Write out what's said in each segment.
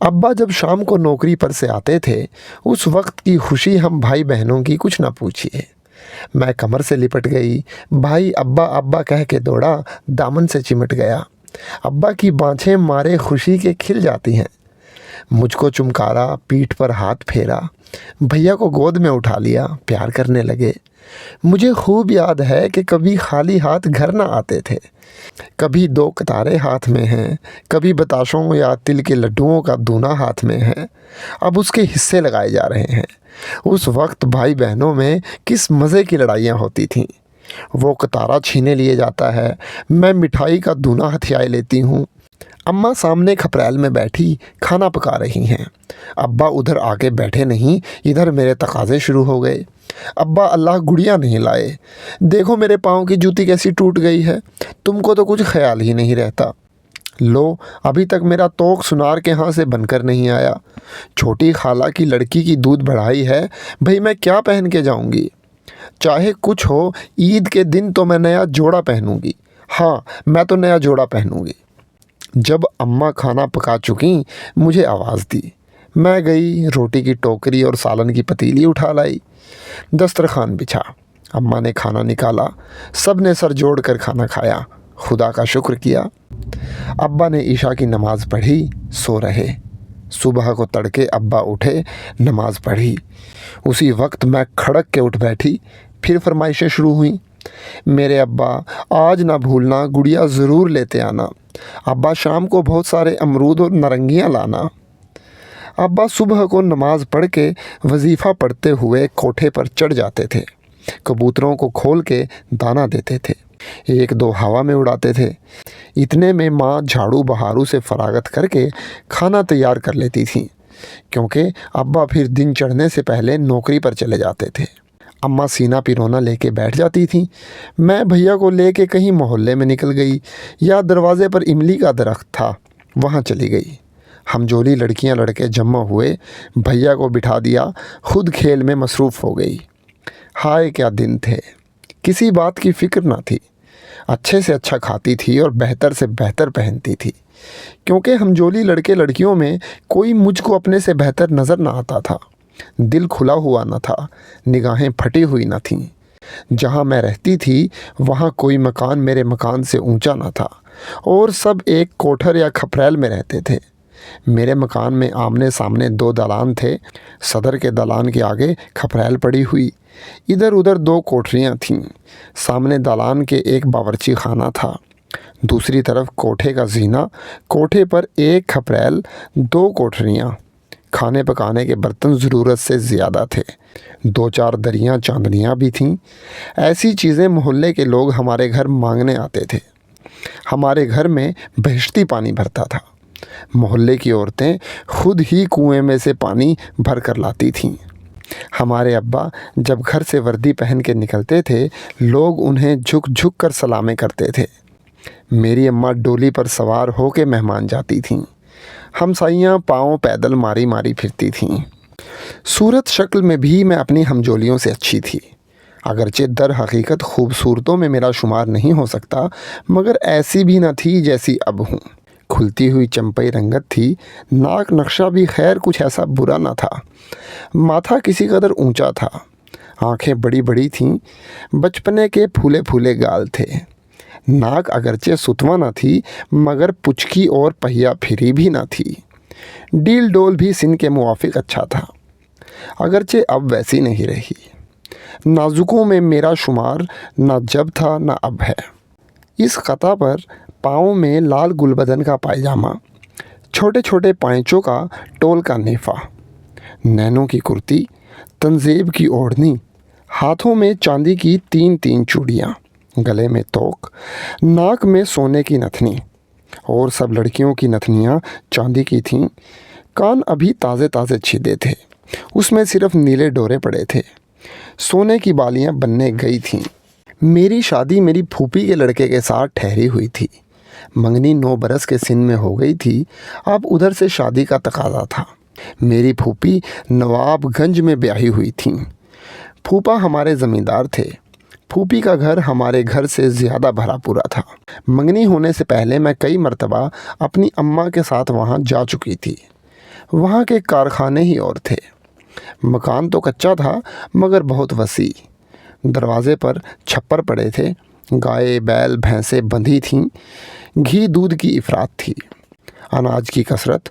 अब्बा जब शाम को नौकरी पर से आते थे, उस वक्त की खुशी हम भाई बहनों की कुछ ना पूछिए। मैं कमर से लिपट गई। भाई अब्बा अब्बा कह के दौड़ा, दामन से चिमट गया। अब्बा की बाँछें मारे खुशी के खिल जाती हैं। मुझको चुमकारा, पीठ पर हाथ फेरा, भैया को गोद में उठा लिया, प्यार करने लगे। मुझे खूब याद है कि कभी खाली हाथ घर ना आते थे। कभी 2 कतारें हाथ में हैं, कभी बताशों या तिल के लड्डुओं का दूना हाथ में है। अब उसके हिस्से लगाए जा रहे हैं। उस वक्त भाई बहनों में किस मज़े की लड़ाइयाँ होती थीं। वो कतारा छीने लिए जाता है, मैं मिठाई का दूना हथियाए लेती हूँ। अम्मा सामने खपरैल में बैठी खाना पका रही हैं। अब्बा उधर आके बैठे नहीं, इधर मेरे तकाज़े शुरू हो गए। अब्बा अल्लाह गुड़िया नहीं लाए, देखो मेरे पाँव की जूती कैसी टूट गई है, तुमको तो कुछ ख्याल ही नहीं रहता। लो, अभी तक मेरा तोक सुनार के यहाँ से बनकर नहीं आया। छोटी खाला की लड़की की दूध बढ़ाई है, भाई मैं क्या पहन के जाऊँगी। चाहे कुछ हो, ईद के दिन तो मैं नया जोड़ा पहनूँगी। हाँ, मैं तो नया जोड़ा पहनूँगी। जब अम्मा खाना पका चुकी, मुझे आवाज़ दी। मैं गई, रोटी की टोकरी और सालन की पतीली उठा लाई। दस्तरखान बिछा, अम्मा ने खाना निकाला, सब ने सर जोड़ कर खाना खाया, खुदा का शुक्र किया। अब्बा ने ईशा की नमाज़ पढ़ी, सो रहे। सुबह को तड़के अब्बा उठे, नमाज़ पढ़ी। उसी वक्त मैं खड़क के उठ बैठी। फिर फरमाइशें शुरू हुई। मेरे अब्बा, आज ना भूलना, गुड़िया ज़रूर लेते आना। अब्बा, शाम को बहुत सारे अमरूद और नारंगियाँ लाना। अब्बा सुबह को नमाज़ पढ़ के वजीफ़ा पढ़ते हुए कोठे पर चढ़ जाते थे। कबूतरों को खोल के दाना देते थे, 1-2 हवा में उड़ाते थे। इतने में माँ झाड़ू बहारू से फरागत करके खाना तैयार कर लेती थी, क्योंकि अब्बा फिर दिन चढ़ने से पहले नौकरी पर चले जाते थे। अम्मा सीना पिरोना लेके बैठ जाती थी। मैं भैया को लेके कहीं मोहल्ले में निकल गई, या दरवाज़े पर इमली का दरख्त था, वहाँ चली गई। हम जोली लड़कियां लड़के जमा हुए, भैया को बिठा दिया, खुद खेल में मसरूफ़ हो गई। हाय क्या दिन थे, किसी बात की फ़िक्र ना थी। अच्छे से अच्छा खाती थी और बेहतर से बेहतर पहनती थी, क्योंकि हम जोली लड़के लड़कियों में कोई मुझको अपने से बेहतर नज़र ना आता था। दिल खुला हुआ न था, निगाहें फटी हुई न थीं। जहाँ मैं रहती थी वहाँ कोई मकान मेरे मकान से ऊंचा न था, और सब एक कोठर या खपरैल में रहते थे। मेरे मकान में आमने सामने 2 दालान थे। सदर के दालान के आगे खपरैल पड़ी हुई, इधर उधर 2 कोठरियाँ थीं। सामने दालान के एक बावर्ची खाना था, दूसरी तरफ कोठे का जीना। कोठे पर एक खपरैल, 2 कोठरियाँ। खाने पकाने के बर्तन ज़रूरत से ज़्यादा थे। 2-4 दरियाँ चांदनियाँ भी थीं। ऐसी चीज़ें मोहल्ले के लोग हमारे घर मांगने आते थे। हमारे घर में बहिश्ती पानी भरता था। मोहल्ले की औरतें खुद ही कुएं में से पानी भर कर लाती थीं। हमारे अब्बा जब घर से वर्दी पहन के निकलते थे, लोग उन्हें झुक झुक कर सलामें करते थे। मेरी अम्मा डोली पर सवार हो के मेहमान जाती थीं। हमसाइयाँ पाँव पैदल मारी मारी फिरती थीं। सूरत शक्ल में भी मैं अपनी हमजोलियों से अच्छी थी। अगरचे दर हकीकत खूबसूरतों में मेरा शुमार नहीं हो सकता, मगर ऐसी भी न थी जैसी अब हूँ। खुलती हुई चंपई रंगत थी, नाक नक्शा भी खैर कुछ ऐसा बुरा न था। माथा किसी कदर ऊंचा था, आंखें बड़ी बड़ी थीं, बचपने के फूले फूले गाल थे। नाक अगरचे सुतवा न थी, मगर पुचकी और पहिया फिरी भी न थी। डील डोल भी सिन के मुआफिक अच्छा था, अगरचे अब वैसी नहीं रही। नाजुकों में मेरा शुमार न जब था न अब है। इस कता पर पाँव में लाल गुलबदन का पायजामा, छोटे छोटे पैंचों का टोल का नेफा, नैनों की कुर्ती, तंजेब की ओढ़नी, हाथों में चांदी की 3-3 चूड़ियाँ, गले में तोक, नाक में सोने की नथनी, और सब लड़कियों की नथनियाँ चांदी की थीं। कान अभी ताज़े ताज़े छिदे थे, उसमें सिर्फ नीले डोरे पड़े थे। सोने की बालियाँ बनने गई थीं। मेरी शादी मेरी फूफी के लड़के के साथ ठहरी हुई थी। मंगनी 9 बरस के सिन में हो गई थी। अब उधर से शादी का तकाजा था। मेरी फूफी नवाबगंज में ब्याही हुई थीं। फूफा हमारे ज़मींदार थे। फूफी का घर हमारे घर से ज़्यादा भरा पूरा था। मंगनी होने से पहले मैं कई मर्तबा अपनी अम्मा के साथ वहाँ जा चुकी थी। वहाँ के कारखाने ही और थे। मकान तो कच्चा था मगर बहुत वसी। दरवाजे पर छप्पर पड़े थे। गाय बैल भैंसें बंधी थीं। घी दूध की इफरात थी। अनाज की कसरत।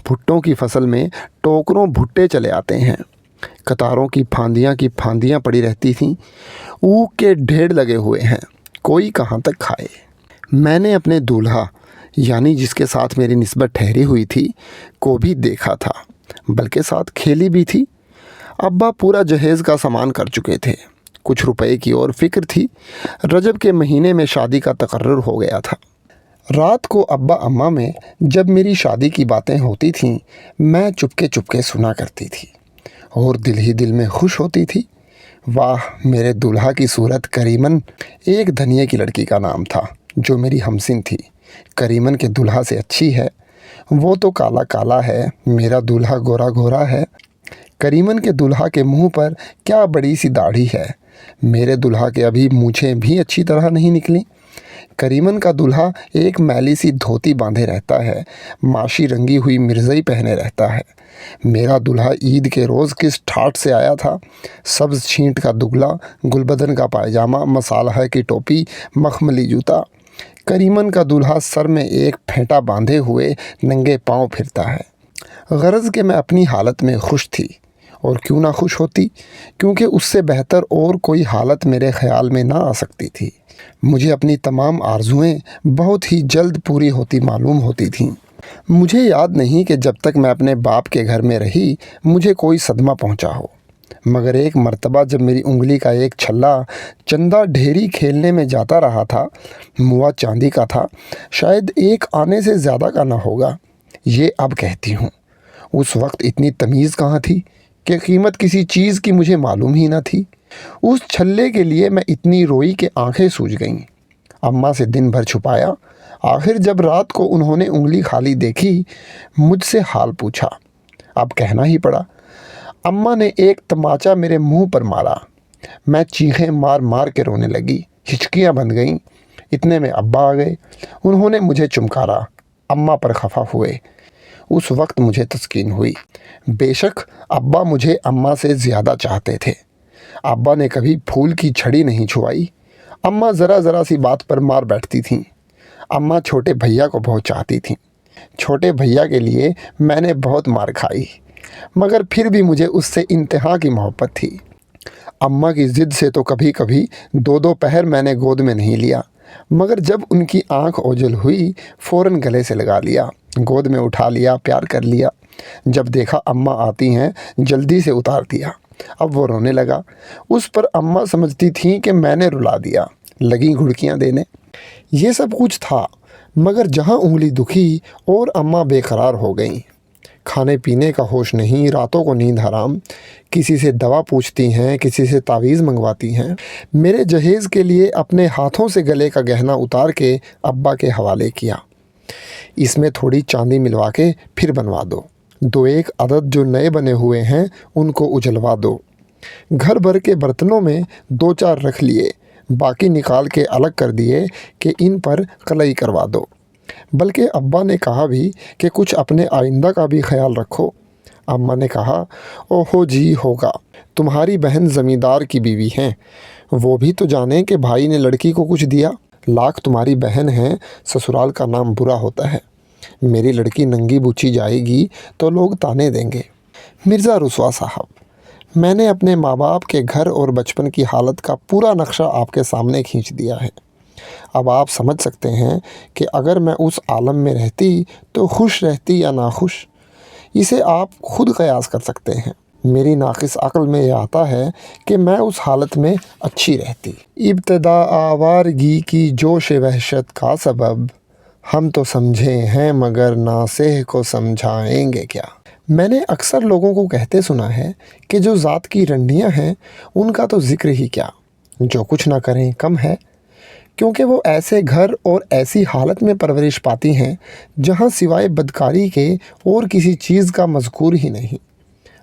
भुट्टों की फसल में टोकरों भुट्टे चले आते हैं। कतारों की फांदियाँ पड़ी रहती थीं। ऊख के ढेर लगे हुए हैं। कोई कहाँ तक खाए। मैंने अपने दूल्हा यानी जिसके साथ मेरी निस्बत ठहरी हुई थी को भी देखा था, बल्कि साथ खेली भी थी। अब्बा पूरा जहेज़ का सामान कर चुके थे। कुछ रुपए की और फिक्र थी। रजब के महीने में शादी का तकर्रुर हो गया था। रात को अब्बा अम्मा में जब मेरी शादी की बातें होती थीं, मैं चुपके चुपके सुना करती थी और दिल ही दिल में खुश होती थी। वाह, मेरे दूल्हा की सूरत करीमन एक धनिये की लड़की का नाम था जो मेरी हमसिन थी। करीमन के दूल्हा से अच्छी है। वो तो काला काला है, मेरा दूल्हा गोरा गोरा है। करीमन के दूल्हा के मुंह पर क्या बड़ी सी दाढ़ी है। मेरे दूल्हा के अभी मूछें भी अच्छी तरह नहीं निकली। करीमन का दूल्हा एक मैली सी धोती बांधे रहता है, माशी रंगी हुई मिर्ज़ई पहने रहता है। मेरा दूल्हा ईद के रोज़ किस ठाठ से आया था। सब्ज़ छींट का दुगला, गुलबदन का पायजामा, मसाला की टोपी, मखमली जूता। करीमन का दूल्हा सर में एक फेंटा बांधे हुए नंगे पांव फिरता है। गरज के मैं अपनी हालत में खुश थी, और क्यों ना खुश होती, क्योंकि उससे बेहतर और कोई हालत मेरे ख्याल में ना आ सकती थी। मुझे अपनी तमाम आरजुएं बहुत ही जल्द पूरी होती मालूम होती थीं। मुझे याद नहीं कि जब तक मैं अपने बाप के घर में रही मुझे कोई सदमा पहुंचा हो, मगर एक मर्तबा जब मेरी उंगली का एक छल्ला चंदा ढेरी खेलने में जाता रहा था, मुआ चांदी का था, शायद एक आने से ज़्यादा का ना होगा। ये अब कहती हूँ, उस वक्त इतनी तमीज़ कहाँ थी कि कीमत किसी चीज़ की मुझे मालूम ही ना थी। उस छल्ले के लिए मैं इतनी रोई कि आंखें सूज गईं। अम्मा से दिन भर छुपाया। आखिर जब रात को उन्होंने उंगली खाली देखी, मुझसे हाल पूछा। अब कहना ही पड़ा। अम्मा ने एक तमाचा मेरे मुंह पर मारा। मैं चीखें मार मार के रोने लगी। हिचकियाँ बंध गईं। इतने में अब्बा आ गए। उन्होंने मुझे चुमकारा। अम्मा पर खफा हुए। उस वक्त मुझे तस्कीन हुई। बेशक अब्बा मुझे अम्मा से ज़्यादा चाहते थे। अब्बा ने कभी फूल की छड़ी नहीं छुआई। अम्मा ज़रा सी बात पर मार बैठती थीं। अम्मा छोटे भैया को बहुत चाहती थीं। छोटे भैया के लिए मैंने बहुत मार खाई, मगर फिर भी मुझे उससे इंतहा की मोहब्बत थी। अम्मा की ज़िद से तो कभी कभी 2-2 पहर मैंने गोद में नहीं लिया, मगर जब उनकी आंख ओझल हुई फ़ौरन गले से लगा लिया, गोद में उठा लिया, प्यार कर लिया। जब देखा अम्मा आती हैं, जल्दी से उतार दिया। अब वो रोने लगा। उस पर अम्मा समझती थीं कि मैंने रुला दिया, लगी घुड़कियाँ देने। ये सब कुछ था, मगर जहाँ उंगली दुखी और अम्मा बेकरार हो गईं। खाने पीने का होश नहीं, रातों को नींद हराम। किसी से दवा पूछती हैं, किसी से तावीज़ मंगवाती हैं। मेरे जहेज़ के लिए अपने हाथों से गले का गहना उतार के अब्बा के हवाले किया। इसमें थोड़ी चांदी मिलवा के फिर बनवा दो। 2-1 अदद जो नए बने हुए हैं उनको उजलवा दो। घर भर के बर्तनों में 2-4 रख लिए, बाकी निकाल के अलग कर दिए कि इन पर कलई करवा दो। बल्कि अब्बा ने कहा भी कि कुछ अपने आइंदा का भी ख्याल रखो। अम्मा ने कहा, ओहो जी होगा, तुम्हारी बहन ज़मींदार की बीवी हैं, वो भी तो जाने कि भाई ने लड़की को कुछ दिया। लाख तुम्हारी बहन है, ससुराल का नाम बुरा होता है। मेरी लड़की नंगी बूची जाएगी तो लोग ताने देंगे। मिर्ज़ा रुसवा साहब, मैंने अपने माँ बाप के घर और बचपन की हालत का पूरा नक्शा आपके सामने खींच दिया है। अब आप समझ सकते हैं कि अगर मैं उस आलम में रहती तो खुश रहती या नाखुश। इसे आप खुद कयास कर सकते हैं। मेरी नाक़िस अक़ल में यह आता है कि मैं उस हालत में अच्छी रहती। इब्तिदा आवारगी की जोश वहशत का सबब हम तो समझे हैं, मगर नासेह को समझाएंगे क्या। मैंने अक्सर लोगों को कहते सुना है कि जो ज़ात की रंडियां हैं उनका तो ज़िक्र ही क्या, जो कुछ ना करें कम है, क्योंकि वो ऐसे घर और ऐसी हालत में परवरिश पाती हैं जहां सिवाय बदकारी के और किसी चीज़ का मज़कूर ही नहीं।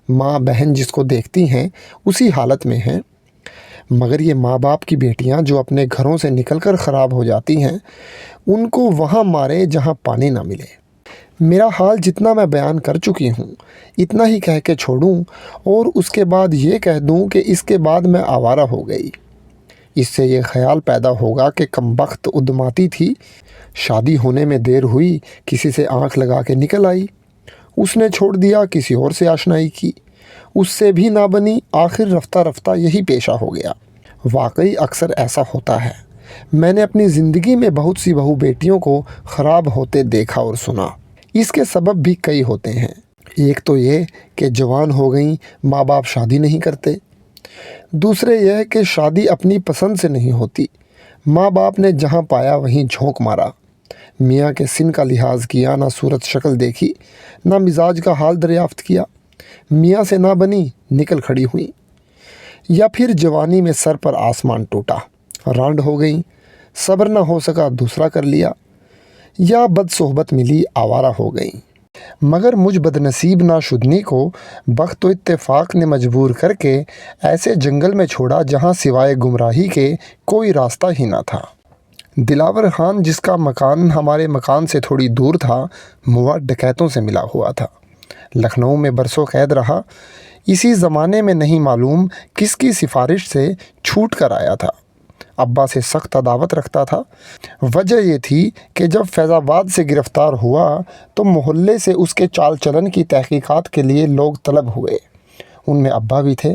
माँ बहन जिसको देखती हैं उसी हालत में हैं, मगर ये माँ बाप की बेटियां जो अपने घरों से निकलकर ख़राब हो जाती हैं, उनको वहाँ मारे जहाँ पानी ना मिले। मेरा हाल जितना मैं बयान कर चुकी हूँ इतना ही कह के छोड़ूँ और उसके बाद ये कह दूँ कि इसके बाद मैं आवारा हो गई। इससे ये ख्याल पैदा होगा कि कमबख्त उद्माती थी, शादी होने में देर हुई, किसी से आंख लगा के निकल आई, उसने छोड़ दिया, किसी और से आशनाई की, उससे भी ना बनी, आखिर रफ्ता रफ्ता यही पेशा हो गया। वाकई अक्सर ऐसा होता है। मैंने अपनी ज़िंदगी में बहुत सी बहू बेटियों को ख़राब होते देखा और सुना। इसके सबब भी कई होते हैं। एक तो ये कि जवान हो गई, माँ बाप शादी नहीं करते। दूसरे यह कि शादी अपनी पसंद से नहीं होती, माँ बाप ने जहाँ पाया वहीं झोंक मारा। मियाँ के सिन का लिहाज किया, ना सूरत शक्ल देखी, ना मिजाज का हाल दरियाफ्त किया। मियाँ से ना बनी, निकल खड़ी हुई। या फिर जवानी में सर पर आसमान टूटा, रांड हो गई, सब्र न हो सका, दूसरा कर लिया। या बदसोहबत मिली, आवारा हो गई। मगर मुझ बदनसीब नाशुदनी को बख्त व इत्तेफाक ने मजबूर करके ऐसे जंगल में छोड़ा जहाँ सिवाय गुमराही के कोई रास्ता ही ना था। दिलावर खान, जिसका मकान हमारे मकान से थोड़ी दूर था, मुआ डकैतों से मिला हुआ था। लखनऊ में बरसों कैद रहा। इसी ज़माने में नहीं मालूम किसकी सिफारिश से छूट कर आया था। अब्बा से सख्त अदावत रखता था। वजह ये थी कि जब फैज़ाबाद से गिरफ़्तार हुआ तो मोहल्ले से उसके चाल चलन की तहकीकात के लिए लोग तलब हुए। उनमें अब्बा भी थे।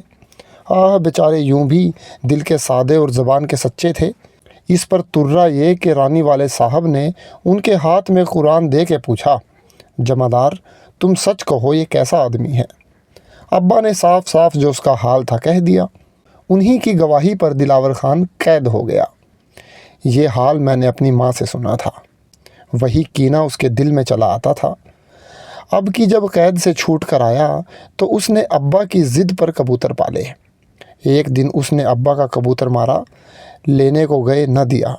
बेचारे यूं भी दिल के सादे और ज़बान के सच्चे थे। इस पर तुर्रा ये कि रानी वाले साहब ने उनके हाथ में कुरान दे के पूछा, जमादार तुम सच कहो, ये कैसा आदमी है? अब्बा ने साफ साफ जो उसका हाल था कह दिया। उन्हीं की गवाही पर दिलावर खान कैद हो गया। ये हाल मैंने अपनी माँ से सुना था। वही कीना उसके दिल में चला आता था। अब की जब कैद से छूट कर आया तो उसने अब्बा की ज़िद पर कबूतर पाले। एक दिन उसने अब्बा का कबूतर मारा, लेने को गए, न दिया।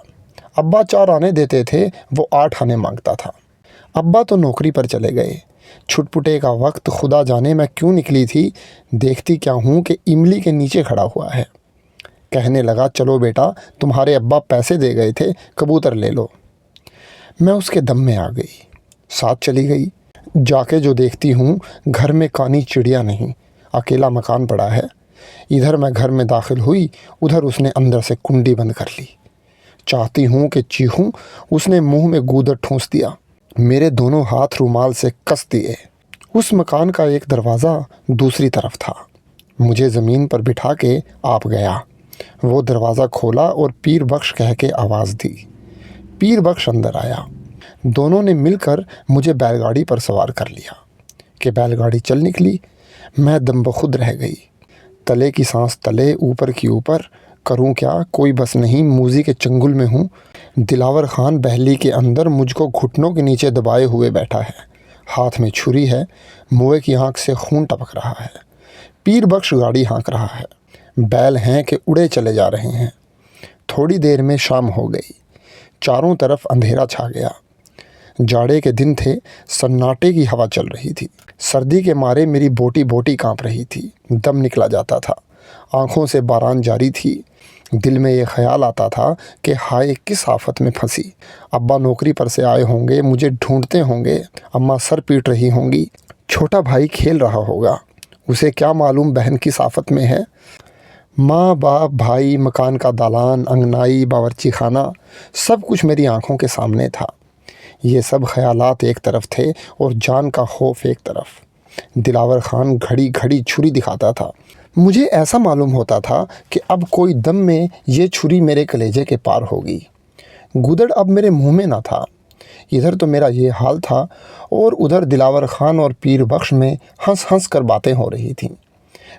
अब्बा 4 आने देते थे, वो 8 आने मांगता था। अब्बा तो नौकरी पर चले गए। छुटपुटे का वक्त खुदा जाने मैं क्यों निकली थी, देखती क्या हूँ कि इमली के नीचे खड़ा हुआ है। कहने लगा, चलो बेटा, तुम्हारे अब्बा पैसे दे गए थे, कबूतर ले लो। मैं उसके दम में आ गई, साथ चली गई। जाके जो देखती हूँ, घर में कानी चिड़िया नहीं, अकेला मकान पड़ा है। इधर मैं घर में दाखिल हुई, उधर उसने अंदर से कुंडी बंद कर ली। चाहती हूँ कि चीखूं, उसने मुंह में गूदर ठूंस दिया। मेरे दोनों हाथ रुमाल से कस दिए। उस मकान का एक दरवाज़ा दूसरी तरफ था। मुझे ज़मीन पर बिठा के आप गया। वो दरवाज़ा खोला और पीर बख्श कह के आवाज़ दी। पीर बख्श अंदर आया। दोनों ने मिलकर मुझे बैलगाड़ी पर सवार कर लिया कि बैलगाड़ी चल निकली। मैं दम बखुद रह गई। तले की सांस तले, ऊपर की ऊपर, करूं क्या, कोई बस नहीं, मूजी के चंगुल में हूँ। दिलावर खान बहली के अंदर मुझको घुटनों के नीचे दबाए हुए बैठा है। हाथ में छुरी है, मुँह की आँख से खून टपक रहा है। पीर बख्श गाड़ी हाँक रहा है। बैल हैं कि उड़े चले जा रहे हैं। थोड़ी देर में शाम हो गई। चारों तरफ अंधेरा छा गया। जाड़े के दिन थे, सन्नाटे की हवा चल रही थी। सर्दी के मारे मेरी बोटी बोटी कांप रही थी, दम निकला जाता था, आँखों से बारान जारी थी। दिल में ये ख्याल आता था कि हाय किस आफत में फंसी। अब्बा नौकरी पर से आए होंगे, मुझे ढूंढते होंगे। अम्मा सर पीट रही होंगी। छोटा भाई खेल रहा होगा, उसे क्या मालूम बहन किस आफत में है। माँ बाप, भाई, मकान का दालान, अंगनाई, बावर्ची खाना, सब कुछ मेरी आंखों के सामने था। ये सब ख्यालात एक तरफ थे और जान का खौफ एक तरफ। दिलावर खान घड़ी घड़ी छुरी दिखाता था। मुझे ऐसा मालूम होता था कि अब कोई दम में ये छुरी मेरे कलेजे के पार होगी। गुदड़ अब मेरे मुंह में ना था। इधर तो मेरा ये हाल था और उधर दिलावर खान और पीर बख्श में हंस हंस कर बातें हो रही थीं।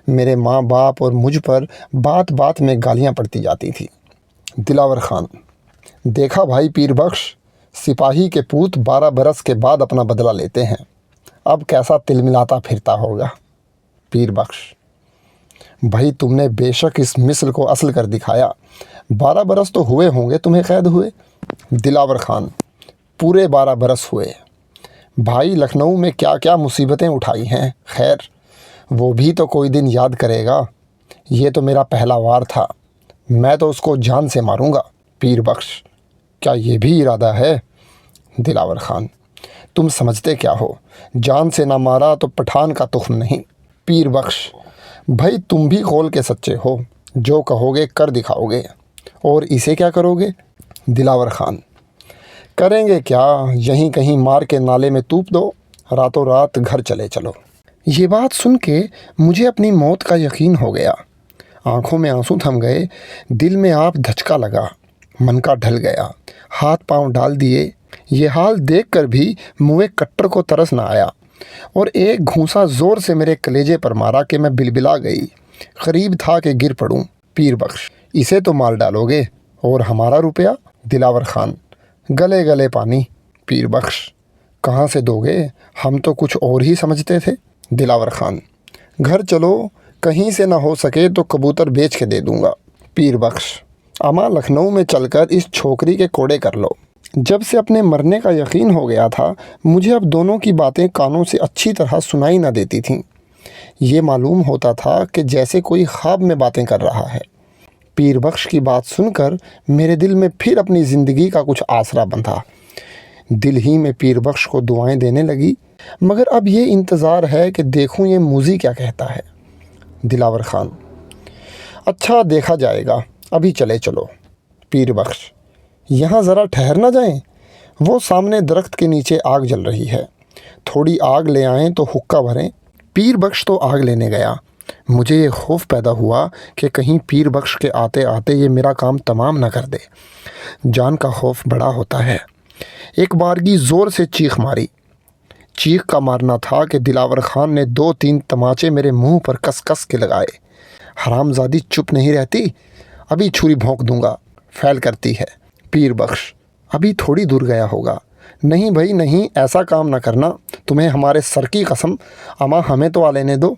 मेरे माँ बाप और मुझ पर बात बात में गालियाँ पड़ती जाती थी। दिलावर खान, देखा भाई पीर बख्श, सिपाही के पूत 12 बरस के बाद अपना बदला लेते हैं। अब कैसा तिलमिलाता फिरता होगा। पीर बख्श, भाई तुमने बेशक इस मिस्र को असल कर दिखाया। 12 बरस तो हुए होंगे तुम्हें कैद हुए। दिलावर खान, पूरे 12 बरस हुए। भाई लखनऊ में क्या क्या मुसीबतें उठाई हैं। खैर, वो भी तो कोई दिन याद करेगा। ये तो मेरा पहला वार था, मैं तो उसको जान से मारूंगा। पीर बख्श, क्या ये भी इरादा है? दिलावर खान, तुम समझते क्या हो, जान से ना मारा तो पठान का तुख्म नहीं। पीर बख्श, भाई तुम भी खोल के सच्चे हो, जो कहोगे कर दिखाओगे। और इसे क्या करोगे? दिलावर खान, करेंगे क्या, यहीं कहीं मार के नाले में तूप दो, रातों रात घर चले चलो। ये बात सुन के मुझे अपनी मौत का यकीन हो गया। आंखों में आंसू थम गए, दिल में आप धचका लगा, मन का ढल गया, हाथ पांव डाल दिए। ये हाल देखकर भी मुँह कट्टर को तरस ना आया और एक घूंसा ज़ोर से मेरे कलेजे पर मारा कि मैं बिलबिला गई। करीब था कि गिर पड़ूं। पीर बख्श, इसे तो मार डालोगे और हमारा रुपया? दिलावर खान, गले गले पानी। पीर बख्श, कहाँ से दोगे, हम तो कुछ और ही समझते थे। दिलावर खान, घर चलो, कहीं से ना हो सके तो कबूतर बेच के दे दूंगा। पीर बख्श, अमा लखनऊ में चलकर इस छोकरी के कोड़े कर लो। जब से अपने मरने का यकीन हो गया था, मुझे अब दोनों की बातें कानों से अच्छी तरह सुनाई न देती थीं। ये मालूम होता था कि जैसे कोई ख्वाब में बातें कर रहा है। पीर बख्श की बात सुनकर मेरे दिल में फिर अपनी ज़िंदगी का कुछ आसरा बंधा। दिल ही में पीर बख्श को दुआएं देने लगी, मगर अब ये इंतज़ार है कि देखूं ये मूजी क्या कहता है। दिलावर खान, अच्छा देखा जाएगा, अभी चले चलो। पीर बख्श, यहाँ ज़रा ठहर ना जाएं, वो सामने दरख्त के नीचे आग जल रही है, थोड़ी आग ले आएं तो हुक्का भरें। पीर बख्श तो आग लेने गया। मुझे ये खौफ पैदा हुआ कि कहीं पीर बख्श के आते आते ये मेरा काम तमाम ना कर दे। जान का खौफ बड़ा होता है। एक बारगी ज़ोर से चीख मारी। चीख का मारना था कि दिलावर खान ने 2-3 तमाचे मेरे मुंह पर कस कस के लगाए। हरामजादी चुप नहीं रहती, अभी छुरी भोंक दूंगा, फैल करती है। पीर बख्श, अभी थोड़ी दूर गया होगा। नहीं भाई नहीं, ऐसा काम ना करना, तुम्हें हमारे सर की कसम, अमा हमें तो आ लेने दो।